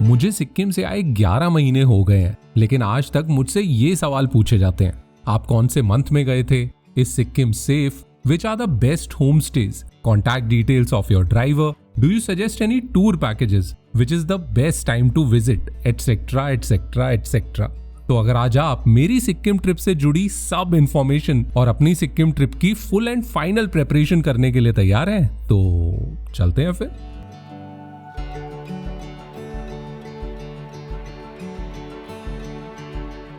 मुझे सिक्किम से आए 11 महीने हो गए हैं, लेकिन आज तक मुझसे ये सवाल पूछे जाते हैं, आप कौन से मंथ में गए थे? Is Sikkim safe? Which are the best homestays? Contact details of your driver. Do you suggest any tour packages? Which is the best time to visit? Etc. etc. etc. तो अगर आज आप मेरी सिक्किम ट्रिप से जुड़ी सब इंफॉर्मेशन और अपनी सिक्किम ट्रिप की फुल एंड फाइनल प्रेपरेशन करने के लिए तैयार हैं, तो चलते हैं फिर।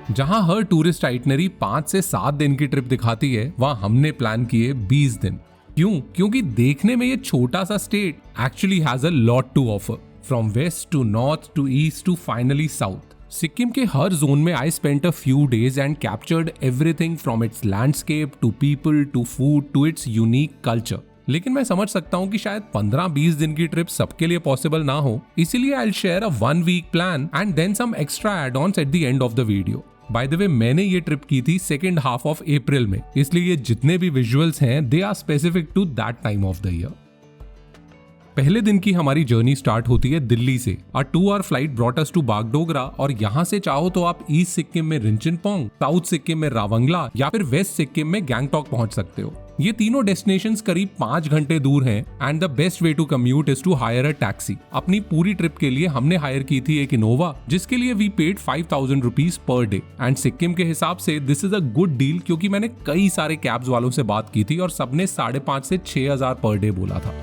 जहां हर टूरिस्ट आइटनरी 5 से 7 दिन की ट्रिप दिखाती है, वहां हमने प्लान किए 20 दिन। क्यों? क्योंकि देखने में ये छोटा सा state actually has a lot to offer, from west to north to east to finally south. Sikkim के हर जोन में I spent a few days and captured everything from its landscape to people to food to its unique culture. लेकिन मैं समझ सकता हूँ कि शायद 15-20 दिन की ट्रिप सबके लिए पॉसिबल ना हो, इसीलिए I will share a 1 week plan and then some extra add ons at the end of the video. By the way, मैंने ये ट्रिप की थी सेकेंड हाफ ऑफ अप्रैल में, इसलिए ये जितने भी विजुअल्स हैं they are specific to that time of the year. पहले दिन की हमारी जर्नी स्टार्ट होती है दिल्ली से। A 2 hour flight brought us to Bagdogra, और यहाँ से चाहो तो आप ईस्ट सिक्किम में रिंचिनपोंग, साउथ सिक्किम में रावंगला या फिर वेस्ट सिक्किम में गैंगटॉक पहुंच सकते हो। ये तीनों डेस्टिनेशंस करीब 5 घंटे दूर हैं and the best way to commute is to hire a taxi. अपनी पूरी ट्रिप के लिए हमने हायर की थी एक इनोवा, जिसके लिए we paid 5000 rupees per day. And Sikkim के हिसाब से this is a good deal, क्योंकि मैंने कई सारे कैब्स वालों से बात की थी और सबने 5,500 से 6,000 पर डे बोला था।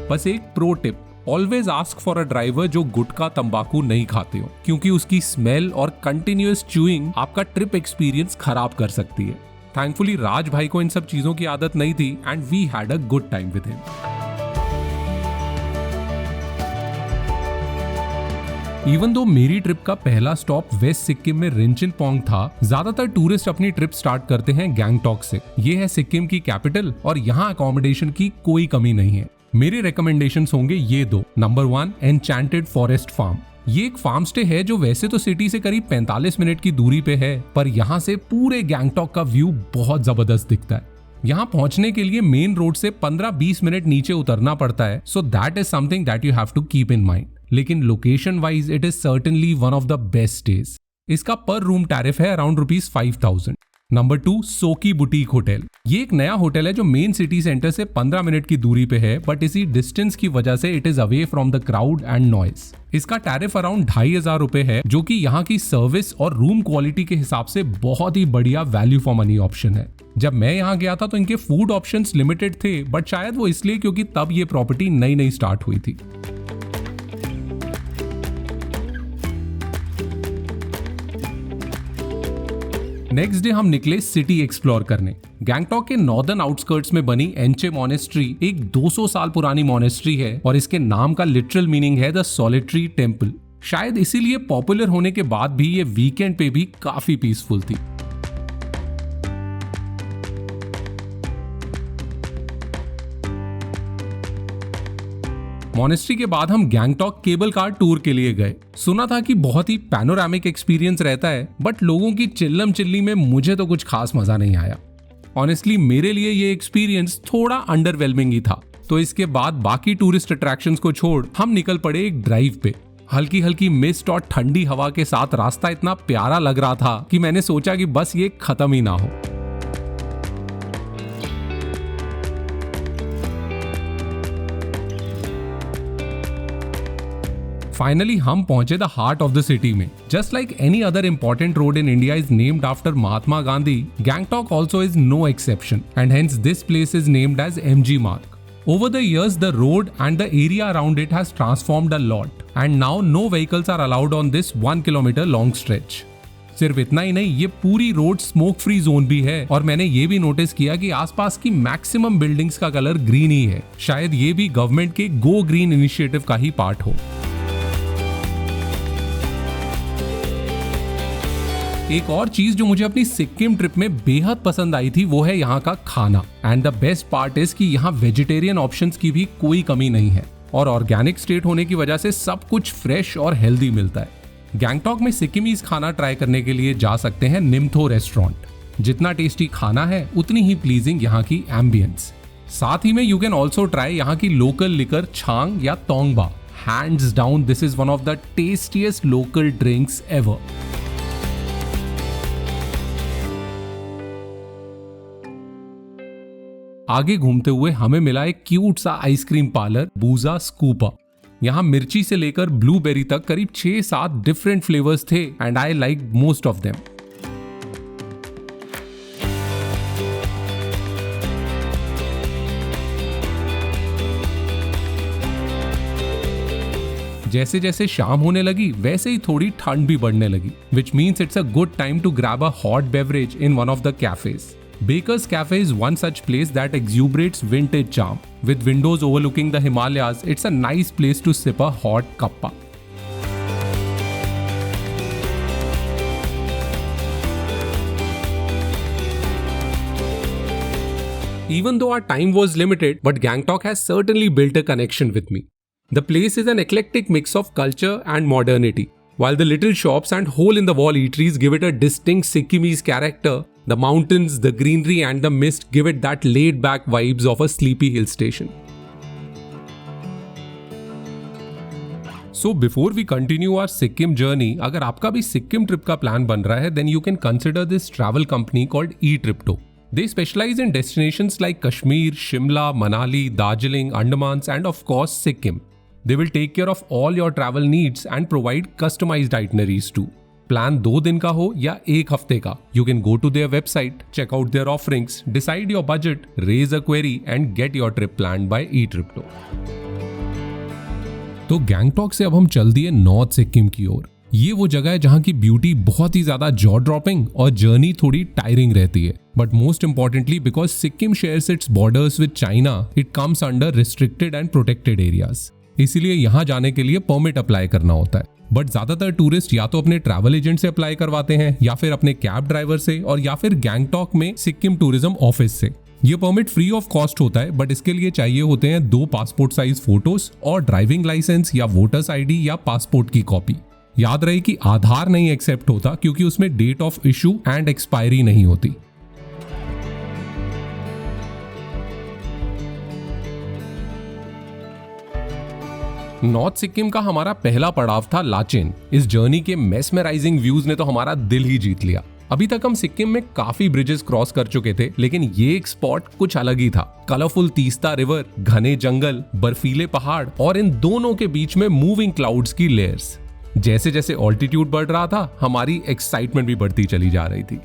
बस एक pro tip, always ask for a driver जो गुटखा तंबाकू नहीं खाते हो, क्योंकि उसकी स्मेल और कंटिन्यूअस च्यूइंग आपका ट्रिप एक्सपीरियंस खराब कर सकती है। थैंकफुली राज भाई को इन सब चीजों की आदत नहीं थी and we had a good time with him. Even though मेरी ट्रिप का पहला स्टॉप वेस्ट सिक्किम में रिंचिनपोंग था, ज्यादातर टूरिस्ट अपनी ट्रिप स्टार्ट करते हैं गैंगटॉक से। ये है सिक्किम की कैपिटल और यहाँ अकोमोडेशन की कोई कमी नहीं है। मेरे रिकमेंडेशंस होंगे ये दो। Number 1, enchanted forest farm. ये एक फार्म स्टे है जो वैसे तो सिटी से करीब 45 मिनट की दूरी पे है, पर यहाँ से पूरे गैंगटॉक का व्यू बहुत जबरदस्त दिखता है। यहाँ पहुंचने के लिए मेन रोड से 15-20 मिनट नीचे उतरना पड़ता है, so that is something that you have to keep in mind. लेकिन location wise it is certainly one of the best stage. इसका पर रूम टैरिफ है अराउंड ₹5,000। नंबर 2, सोकी बुटीक होटल। ये एक नया होटल है जो मेन सिटी सेंटर से 15 मिनट की दूरी पे है, बट इसी डिस्टेंस की वजह से it is away from the crowd and noise. इसका टैरिफ अराउंड 2,500 है, जो कि यहाँ की सर्विस और रूम क्वालिटी के हिसाब से बहुत ही बढ़िया वैल्यू फॉर मनी ऑप्शन है। जब मैं यहाँ गया था तो इनके फूड ऑप्शंस लिमिटेड थे, बट शायद वो इसलिए क्योंकि तब ये प्रॉपर्टी नई स्टार्ट हुई थी। नेक्स्ट डे हम निकले सिटी एक्सप्लोर करने। गैंगटॉक के नॉर्दर्न आउटस्कर्ट्स में बनी एंचे मोनेस्ट्री एक 200 साल पुरानी मोनेस्ट्री है और इसके नाम का लिटरल मीनिंग है द सॉलिटरी टेम्पल। शायद इसीलिए पॉपुलर होने के बाद भी ये वीकेंड पे भी काफी पीसफुल थी। मोनेस्ट्री के बाद हम गैंगटॉक केबल कार टूर के लिए गए। सुना था कि बहुत ही पैनोरामिक एक्सपीरियंस रहता है, बट लोगों की चिल्लम चिल्ली में मुझे तो कुछ खास मजा नहीं आया। ऑनेस्टली मेरे लिए ये एक्सपीरियंस थोड़ा अंडरवेलमिंग ही था। तो इसके बाद बाकी टूरिस्ट अट्रैक्शंस को छोड़ हम निकल पड़े एक ड्राइव पे। हल्की हल्की मिस्ट और ठंडी हवा के साथ रास्ता इतना प्यारा लग रहा था कि मैंने सोचा कि बस ये खत्म ही ना हो। फाइनली हम पहुंचे the heart of the city में। Just like any other important road in India is named after Mahatma Gandhi, Gangtok also is no exception and hence this place is named as MG Marg. Over the years, the road and the area around it has transformed a lot, and now no vehicles are allowed on this 1 kilometer long stretch. सिर्फ इतना ही नहीं, ये पूरी road smoke free zone भी है और मैंने ये भी नोटिस किया कि आसपास की मैक्सिमम बिल्डिंग्स का कलर ग्रीन ही है। शायद ये भी गवर्नमेंट के गो ग्रीन इनिशिएटिव का ही पार्ट हो। एक और चीज जो मुझे अपनी सिक्किम ट्रिप में बेहद पसंद आई थी वो है यहाँ का खाना। And the best part is कि यहाँ वेजिटेरियन ऑप्शंस की भी कोई कमी नहीं है और ऑर्गेनिक स्टेट होने की वजह से सब कुछ फ्रेश और हेल्दी मिलता है। गैंगटॉक में सिक्किमीज खाना ट्राई करने के लिए जा सकते हैं निम्थो रेस्टोरेंट। जितना टेस्टी खाना है उतनी ही प्लीजिंग यहाँ की एम्बियंस। साथ ही में यू कैन ऑल्सो ट्राई यहाँ की लोकल लिकर छांग या तोंगबा। hands down this is one of the tastiest local drinks ever. आगे घूमते हुए हमें मिला एक क्यूट सा आइसक्रीम पार्लर बूजा स्कूपा। यहाँ मिर्ची से लेकर ब्लूबेरी तक करीब 6-7 डिफरेंट फ्लेवर्स थे and I like most of them. जैसे जैसे शाम होने लगी वैसे ही थोड़ी ठंड भी बढ़ने लगी, which means it's a good time to grab a hot beverage in one of the cafes. Baker's Cafe is one such place that exuberates vintage charm. With windows overlooking the Himalayas, it's a nice place to sip a hot cuppa. Even though our time was limited, but Gangtok has certainly built a connection with me. The place is an eclectic mix of culture and modernity. While the little shops and hole-in-the-wall eateries give it a distinct Sikkimese character, the mountains, the greenery and the mist give it that laid-back vibes of a sleepy hill station. So before we continue our Sikkim journey, अगर आपका भी Sikkim trip का plan बन रहा है, then you can consider this travel company called eTripto. They specialize in destinations like Kashmir, Shimla, Manali, Darjeeling, Andamans and of course Sikkim. They will take care of all your travel needs and provide customized itineraries too. Plan 2 दिन का हो या 1 हफ्ते का, you can go to their website, check out their offerings, decide your budget, raise a query and get your trip planned by eTripto. तो गैंगटॉक से अब हम चल दिए नॉर्थ सिक्किम की ओर। ये वो जगह है जहाँ की ब्यूटी बहुत ही ज्यादा जॉ ड्रॉपिंग और जर्नी थोड़ी टायरिंग रहती है, but most importantly because Sikkim shares it's borders with China, it comes under restricted and protected areas. इसीलिए यहाँ जाने के लिए परमिट अप्लाई करना होता है, बट ज्यादातर टूरिस्ट या तो अपने ट्रैवल एजेंट से अप्लाई करवाते हैं या फिर अपने कैब ड्राइवर से और या फिर गैंगटॉक में सिक्किम टूरिज्म ऑफिस से। ये परमिट फ्री ऑफ कॉस्ट होता है, बट इसके लिए चाहिए होते हैं 2 पासपोर्ट साइज फोटोज और ड्राइविंग लाइसेंस या वोटर्स आईडी या पासपोर्ट की कॉपी। याद रहे कि आधार नहीं एक्सेप्ट होता क्योंकि उसमें date of issue and expiry नहीं होती। नॉर्थ सिक्किम का हमारा पहला पड़ाव था लाचेन। इस जर्नी के मेस्मराइजिंग व्यूज ने तो हमारा दिल ही जीत लिया। अभी तक हम सिक्किम में काफी ब्रिजेस क्रॉस कर चुके थे, लेकिन ये एक स्पॉट कुछ अलग ही था। कलरफुल तीस्ता रिवर, घने जंगल, बर्फीले पहाड़ और इन दोनों के बीच में मूविंग क्लाउड्स की लेयर्स। जैसे जैसे ऑल्टीट्यूड बढ़ रहा था, हमारी एक्साइटमेंट भी बढ़ती चली जा रही थी।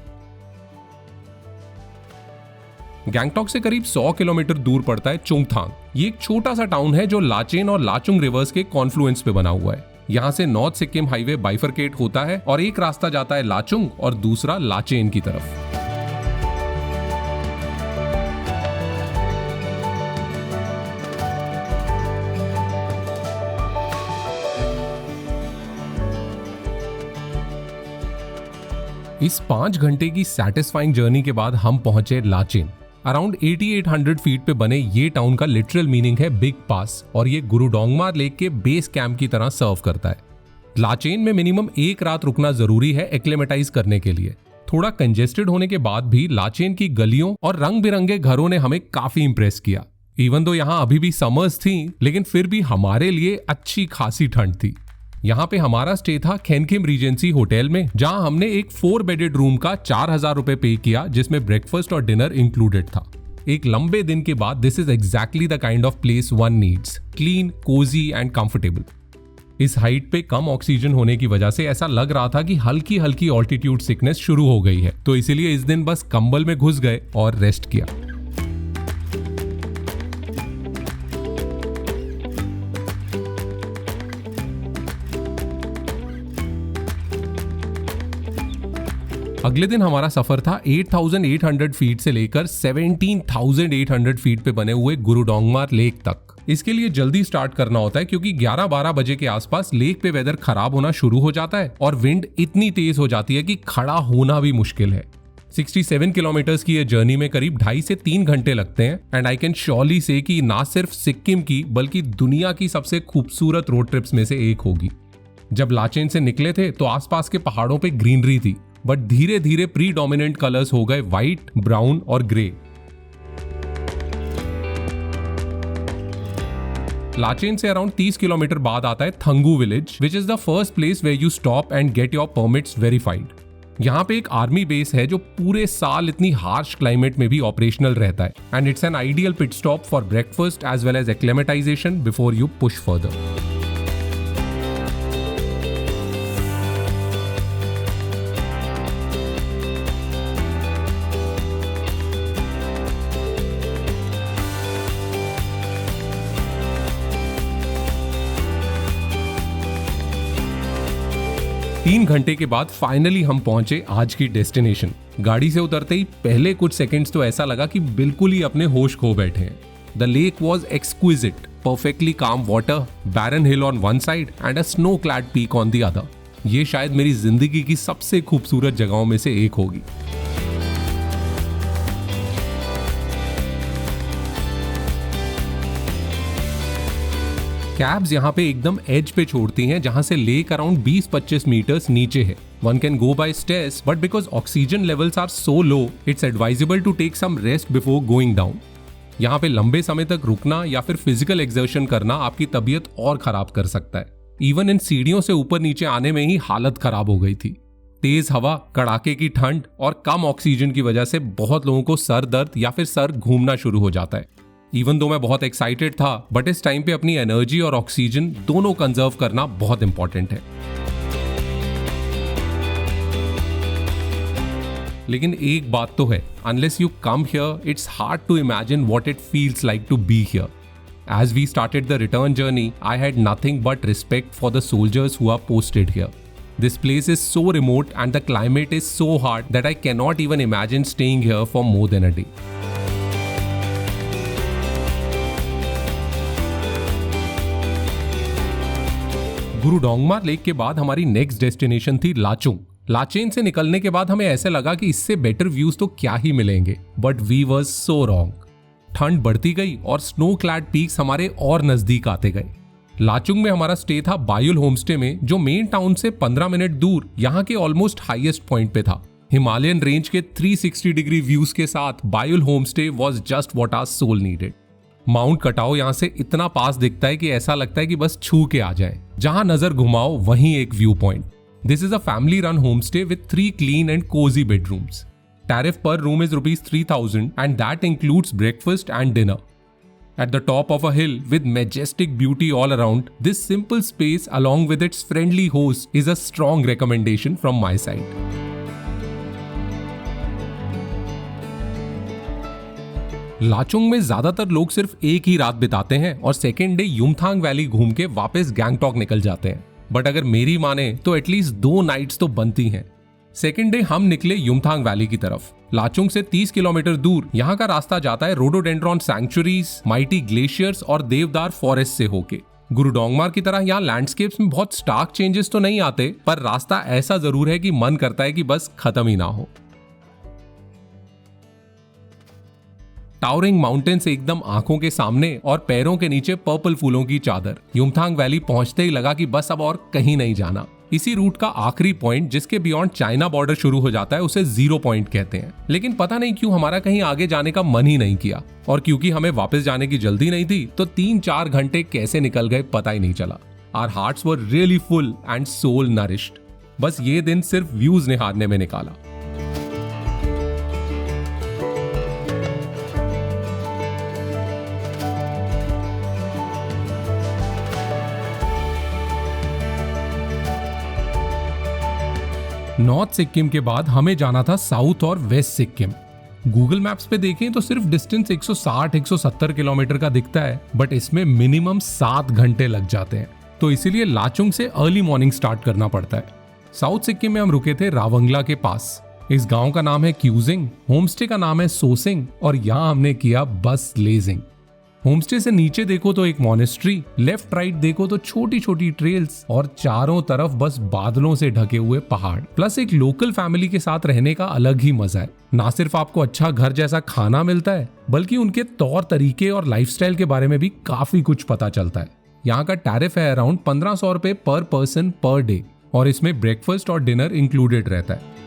गैंगटॉक से करीब 100 किलोमीटर दूर पड़ता है चुंगथांग। ये एक छोटा सा टाउन है जो लाचेन और लाचुंग रिवर्स के कॉन्फ्लुएंस पे बना हुआ है। यहाँ से नॉर्थ सिक्किम हाईवे बाइफरकेट होता है और एक रास्ता जाता है लाचुंग और दूसरा लाचेन की तरफ। इस 5 घंटे की सैटिस्फाइंग जर्नी के बाद हम पहुंचे लाचेन। अराउंड 8800 फीट पे बने ये टाउन का लिटरल मीनिंग है बिग पास और ये गुरु डोंगमार लेक के बेस कैंप की तरह सर्व करता है। लाचेन में मिनिमम 1 रात रुकना जरूरी है एक्लेमेटाइज करने के लिए। थोड़ा कंजेस्टेड होने के बाद भी लाचेन की गलियों और रंग बिरंगे घरों ने हमें काफी इंप्रेस किया। इवन दो यहाँ अभी भी समर्स थी, लेकिन फिर भी हमारे लिए अच्छी खासी ठंड थी। यहाँ पे हमारा स्टे था खेनकिम रीजेंसी होटल में, जहाँ हमने एक 4 बेडेड रूम का 4000 रुपए पे किया, जिसमें ब्रेकफास्ट और डिनर इंक्लूडेड था। एक लंबे दिन के बाद this is exactly the kind of place one needs, clean, Cozi and comfortable. इस हाइट पे कम ऑक्सीजन होने की वजह से ऐसा लग रहा था कि हल्की हल्की ऑल्टीट्यूड सिकनेस शुरू हो गई है, तो इसीलिए इस दिन बस कंबल में घुस गए और रेस्ट किया। अगले दिन हमारा सफर था 8800 फीट से लेकर 17800 फीट पे बने हुए गुरु डोंगमार लेक तक। इसके लिए जल्दी स्टार्ट करना होता है क्योंकि 11-12 बजे के आसपास लेक पे वेदर खराब होना शुरू हो जाता है और विंड इतनी तेज हो जाती है कि खड़ा होना भी मुश्किल है। 67 किलोमीटर्स की ये जर्नी में करीब 2.5 से 3 घंटे लगते हैं एंड आई कैन श्योरली से कि ना सिर्फ सिक्किम की बल्कि दुनिया की सबसे खूबसूरत रोड ट्रिप्स में से एक होगी। जब लाचेन से निकले थे तो आसपास के पहाड़ों पे ग्रीनरी थी, बट धीरे धीरे प्रीडोमिनेंट कलर्स हो गए व्हाइट, ब्राउन और ग्रे। लाचेन से अराउंड 30 किलोमीटर बाद आता है Thangu village, which is the first place where you stop and get your permits verified. यहाँ पे एक आर्मी बेस है जो पूरे साल इतनी हार्श क्लाइमेट में भी ऑपरेशनल रहता है, and it's an ideal pit stop for breakfast as well as acclimatisation before you push further. 3 घंटे के बाद फाइनली हम पहुंचे आज की डेस्टिनेशन। गाड़ी से उतरते ही पहले कुछ सेकंड्स तो ऐसा लगा कि बिल्कुल ही अपने होश खो बैठे हैं। The lake was exquisite, perfectly calm water, barren hill on one side and a snow-clad peak on the other. ये शायद मेरी जिंदगी की सबसे खूबसूरत जगहों में से एक होगी। कैब्स यहाँ पे एकदम एज पे छोड़ती हैं, जहाँ से लेक अराउंड 20-25 मीटर्स नीचे है। One can go by stairs, but because oxygen levels are so low, it's advisable to take some rest before going down. यहाँ पे लंबे समय तक रुकना या फिर फिजिकल एक्सर्शन करना आपकी तबीयत और खराब कर सकता है। इवन इन सीढ़ियों से ऊपर नीचे आने में ही हालत खराब हो गई थी। तेज हवा, कड़ाके की ठंड और कम ऑक्सीजन की वजह से बहुत लोगों को सर दर्द या फिर सर घूमना शुरू हो जाता है। इवन दो मैं बहुत एक्साइटेड था, बट इस टाइम पे अपनी एनर्जी और ऑक्सीजन दोनों कंजर्व करना बहुत इंपॉर्टेंट है। लेकिन एक बात तो है, unless you come here, it's hard to imagine what it feels like to be here. As we started the return journey, I had nothing but respect for the soldiers who are posted here. This place is so remote and the climate is so hard that I cannot even imagine staying here for more than a day. Guru डोंगमा lake के बाद हमारी next destination थी लाचुंग। लाचेन से निकलने के बाद हमें ऐसे लगा कि इससे बेटर व्यूज तो क्या ही मिलेंगे, but we were so wrong. ठंड बढ़ती गई और स्नो क्लैड पीक्स हमारे और नजदीक आते गए। लाचुंग में हमारा स्टे था बायुल होमस्टे में, जो मेन टाउन से 15 मिनट दूर यहाँ के ऑलमोस्ट हाईएस्ट पॉइंट पे था। हिमालयन रेंज के 360 डिग्री व्यूज के साथ Bayul homestay was just what our soul needed. Mount Katao यहाँ से इतना पास दिखता है कि ऐसा लगता है कि बस छू के आ जाए। जहां नजर घुमाओ वहीं एक view point. This is a family run homestay with 3 clean and cozy bedrooms. Tariff per room is rupees 3,000 and that includes breakfast and dinner. At the top of a hill with majestic beauty all around, this simple space along with its friendly host is a strong recommendation from my side. Lachung में ज्यादातर लोग सिर्फ एक ही रात बिताते हैं और second day Yumthang valley घूम के वापस गैंगटॉक निकल जाते हैं। बट अगर मेरी माने तो एटलीस्ट 2 नाइट्स तो बनती हैं। सेकेंड डे हम निकले युमथांग वैली की तरफ। लाचुंग से 30 किलोमीटर दूर यहाँ का रास्ता जाता है रोडोडेंड्रॉन सैंक्चुरीज, माइटी ग्लेशियर्स और देवदार फॉरेस्ट से होके। गुरु डोंगमार की तरह यहाँ लैंडस्केप्स में बहुत स्टार्क चेंजेस तो नहीं आते, पर रास्ता ऐसा जरूर है कि मन करता है कि बस खत्म ही ना हो। टावरिंग माउंटेन्स एकदम आंखों के सामने और पैरों के नीचे पर्पल फूलों की चादर। युमथांग वैली पहुंचते ही लगा कि बस अब और कहीं नहीं जाना। इसी रूट का आखिरी पॉइंट, जिसके बियॉन्ड चाइना बॉर्डर शुरू हो जाता है, उसे 0 पॉइंट कहते हैं। लेकिन पता नहीं क्यों हमारा कहीं आगे जाने का मन ही नहीं किया, और क्योंकि हमें वापस जाने की जल्दी नहीं थी, तो 3-4 घंटे कैसे निकल गए पता ही नहीं चला। Our hearts were really full and soul nourished. बस ये दिन सिर्फ व्यूज निहारने में निकाला। नॉर्थ सिक्किम के बाद हमें जाना था साउथ और वेस्ट सिक्किम। गूगल मैप्स पे देखें तो सिर्फ डिस्टेंस 160-170 किलोमीटर का दिखता है, बट इसमें मिनिमम 7 घंटे लग जाते हैं। तो इसीलिए लाचुंग से अर्ली मॉर्निंग स्टार्ट करना पड़ता है। साउथ सिक्किम में हम रुके थे रावंगला के पास। इस गांव का नाम है क्यूजिंग, होमस्टे का नाम है सोसिंग, और यहाँ हमने किया बस लेजिंग। होमस्टे से नीचे देखो तो एक मॉनेस्ट्री, लेफ्ट राइट देखो तो छोटी छोटी ट्रेल्स, और चारों तरफ बस बादलों से ढके हुए पहाड़। प्लस एक लोकल फैमिली के साथ रहने का अलग ही मजा है। ना सिर्फ आपको अच्छा घर जैसा खाना मिलता है, बल्कि उनके तौर तरीके और लाइफस्टाइल के बारे में भी काफी कुछ पता चलता है। यहाँ का टैरिफ है अराउंड 1500 रुपए पर पर्सन पर डे, और इसमें ब्रेकफास्ट और डिनर इंक्लूडेड रहता है।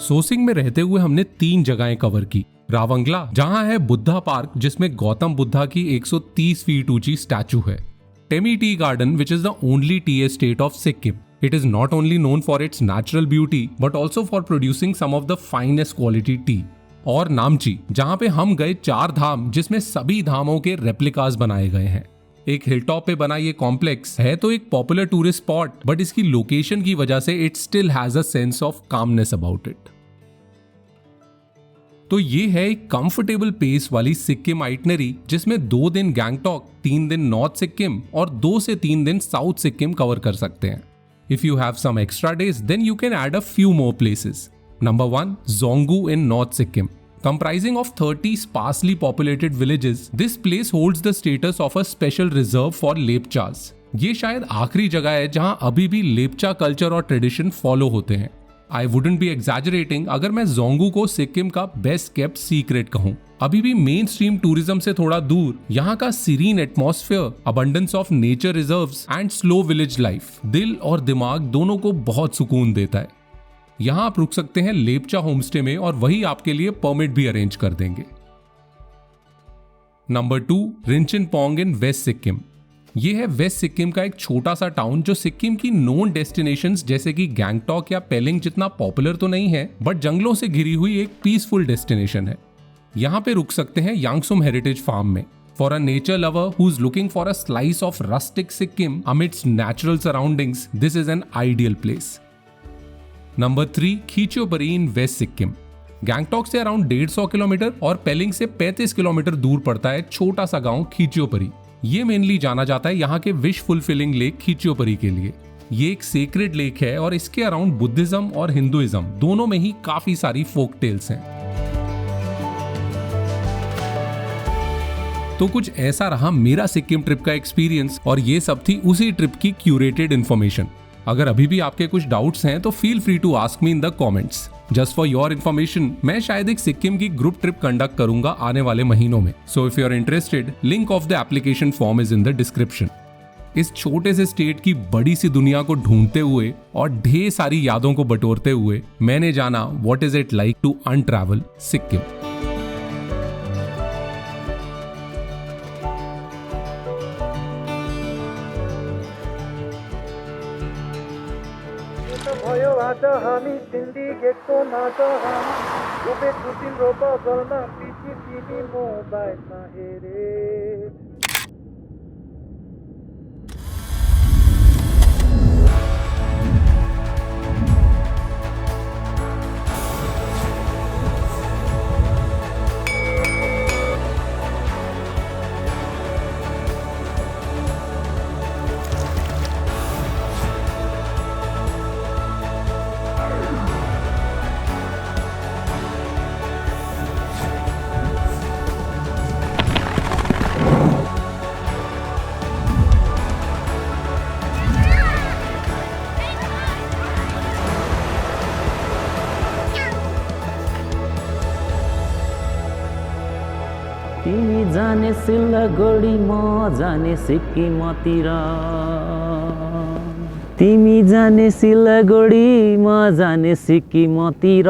सोसिंग में रहते हुए हमने 3 जगहें कवर की। रावंगला, जहां है बुद्धा पार्क जिसमें गौतम बुद्धा की 130 फीट ऊंची स्टैचू है। Temi tea garden, which is the only tea estate of Sikkim. It is not only known for its natural beauty but also for producing some of the finest quality tea. और नामची, जहां पे हम गए 4 धाम, जिसमें सभी धामों के रेप्लिकास बनाए गए हैं। एक हिलटॉप पे बना ये कॉम्प्लेक्स है तो एक पॉपुलर टूरिस्ट स्पॉट, बट इसकी लोकेशन की वजह से it still has a sense of calmness about it. तो ये है एक कंफर्टेबल पेस वाली सिक्किम आइटनरी, जिसमें 2 दिन गैंगटॉक, 3 दिन नॉर्थ सिक्किम और 2 से 3 दिन साउथ सिक्किम कवर कर सकते हैं। If you have some extra days, then you can add a few more places. Number 1, Zongu in North Sikkim. Comprising of 30 sparsely populated villages, this place holds the status of a special reserve for Lepchas. ये शायद आखिरी जगह है जहां अभी भी Lepcha culture और tradition follow होते हैं। I wouldn't be exaggerating अगर मैं जोंगू को सिक्किम का बेस्ट केप्ट सीक्रेट कहूं। अभी भी मेन स्ट्रीम टूरिज्म से थोड़ा दूर यहाँ का serene atmosphere, abundance of nature reserves and slow village life दिल और दिमाग दोनों को बहुत सुकून देता है। यहाँ आप रुक सकते हैं लेपचा होमस्टे में और वही आपके लिए परमिट भी अरेंज कर देंगे। नंबर 2, रिंचिन पोंग इन वेस्ट सिक्किम। ये है वेस्ट सिक्किम का एक छोटा सा टाउन जो सिक्किम की नोन डेस्टिनेशंस जैसे कि गैंगटॉक या पेलिंग जितना पॉपुलर तो नहीं है, बट जंगलों से घिरी हुई एक पीसफुल डेस्टिनेशन है। यहाँ पे रुक सकते हैं यांगसुम हेरिटेज फार्म में। For a nature lover who is looking for a slice of rustic Sikkim amidst natural surroundings, this is an ideal place. Number 3, Khecheopalri in West Sikkim. Gangtok से अराउंड 150 किलोमीटर और पेलिंग से 35 किलोमीटर दूर पड़ता है छोटा सा गांव खीचियोपरी। ये मेनली जाना जाता है यहाँ के विश फुलफिलिंग लेक खीचियोपरी के लिए। ये एक सेक्रेड लेक है और इसके अराउंड बुद्धिज्म और हिंदुइज्म दोनों में ही काफी सारी फोक टेल्स हैं। तो कुछ ऐसा रहा मेरा सिक्किम ट्रिप का एक्सपीरियंस और ये सब थी उसी ट्रिप की क्यूरेटेड इन्फॉर्मेशन। अगर अभी भी आपके कुछ डाउट्स हैं तो feel free to ask me in the comments. Just for your information, मैं शायद एक सिक्किम की ग्रुप ट्रिप कंडक्ट करूंगा आने वाले महीनों में। So if you are interested, link of the application form is in the description. इस छोटे से स्टेट की बड़ी सी दुनिया को ढूंढते हुए और ढेर सारी यादों को बटोरते हुए मैंने जाना what is it like to untravel Sikkim. भयो आज हामी सिन्डिकेटको नाच हामी रोपेको तिम्रो बगलमा पिची तिमी मोबाइलमा हेरे। तिमी जाने सिलगढी म जाने सिक्किमतिर। तिमी जाने सिलगढी म जाने सिक्किमतिर।